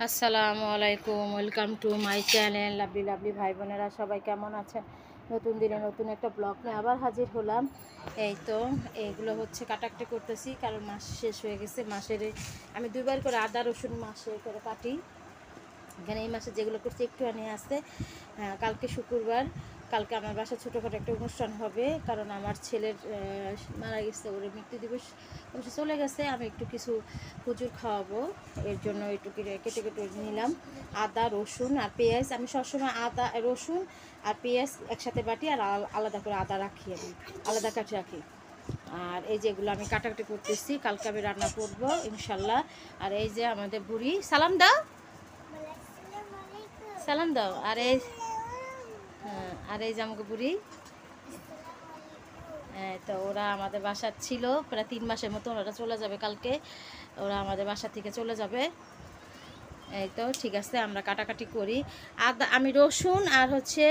আসসালামু আলাইকুম, welcome to my channel. Lovely lovely ভাই বোনেরা সবাই কেমন আছেন? নতুন দিনে নতুন একটা ব্লগ নিয়ে আবার হাজির হলাম। এই তো এইগুলো হচ্ছে কাটাকাটি করতেছি, কারণ মাস শেষ হয়ে গেছে। মাসের আমি দুইবার করে আদা রসুন মাসে করে কাটি। এখানে এই মাসে যেগুলো করছি একটু নিয়ে আসতে। কালকে শুক্রবার, কালকে আমার বাসায় ছোটোখাটো একটা অনুষ্ঠান হবে, কারণ আমার ছেলের মারা গেছে, ওর মৃত্যু দিবস অবশ্য চলে গেছে। আমি একটু কিছু হুজুর খাওয়াবো, এর জন্য একটু কেটে কেটে নিলাম আদা রসুন আর পেঁয়াজ। আমি সবসময় আদা রসুন আর পেঁয়াজ একসাথে বাটি, আর আলাদা করে আদা রাখি, আমি আলাদা কাটে রাখি। আর এই যেগুলো আমি কাটাকাটি করতেছি, কালকে আমি রান্না করব ইনশাল্লাহ। আর এই যে আমাদের বুড়ি, সালাম দাও, সালাম দাও। আর এই আর এই যে আমাকে বুড়ি, তো ওরা আমাদের বাসার ছিল প্রায় 3 মাসের মতো। ওরা চলে যাবে কালকে, ওরা আমাদের বাসা থেকে চলে যাবে। এই তো ঠিক আছে, আমরা কাটাকাটি করি। আদা আমি রসুন আর হচ্ছে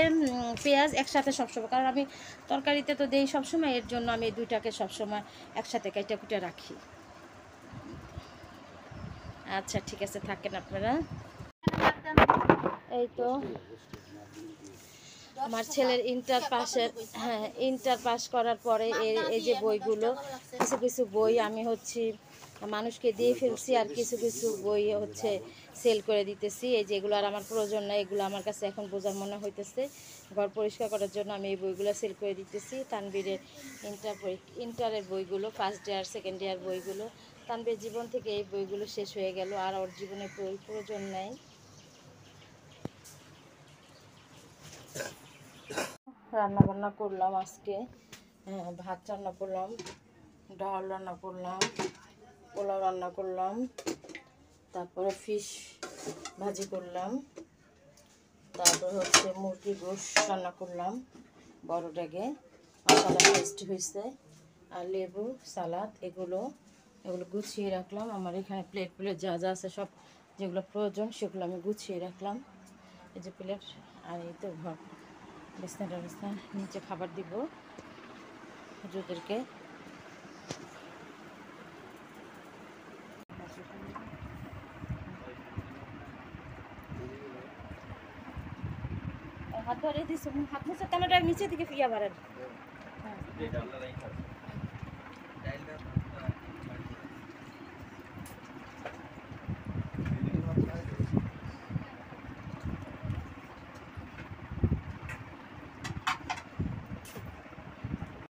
পেঁয়াজ একসাথে সবসময়, কারণ আমি তরকারিতে তো দেই সবসময়, এর জন্য আমি এই দুইটাকে সবসময় একসাথে কেটে কুটে রাখি। আচ্ছা ঠিক আছে, থাকেন আপনারা। এই তো আমার ছেলের ইন্টার পাসের, ইন্টার পাস করার পরে এই যে বইগুলো, কিছু কিছু বই আমি হচ্ছে মানুষকে দিয়ে ফেলছি, আর কিছু কিছু বই হচ্ছে সেল করে দিতেছি। এই যেগুলো আর আমার প্রয়োজন নাই, এগুলো আমার কাছে এখন বোঝার মনে হইতেছে। ঘর পরিষ্কার করার জন্য আমি এই বইগুলো সেল করে দিতেছি। তানবীরের ইন্টারের বইগুলো, ফার্স্ট ইয়ার সেকেন্ড ইয়ার বইগুলো। তানবীর জীবন থেকে এই বইগুলো শেষ হয়ে গেল, আর ওর জীবনে প্রয়োজন নাই। রান্না বান্না করলাম আজকে, ভাত রান্না করলাম, ডাল রান্না করলাম, পোলাও রান্না করলাম, তারপরে ফিশ ভাজি করলাম, তারপর হচ্ছে মুরগি গোশত রান্না করলাম বড় ডেগে, মশলা টেস্ট হয়েছে, আর লেবু সালাদ, এগুলো গুছিয়ে রাখলাম। আমার এখানে প্লেটগুলো যা যা আছে সব যেগুলো প্রয়োজন সেগুলো আমি গুছিয়ে রাখলাম। এই যে প্লেট, আর এই তো ঘর বিছনাটা নিচে খাবার দিব হুজুরদেরকে। হাত ধরে দিস, হাত মুছে কেনটা নিচে দিকে ফিরিয়ে বাড়েন। হ্যাঁ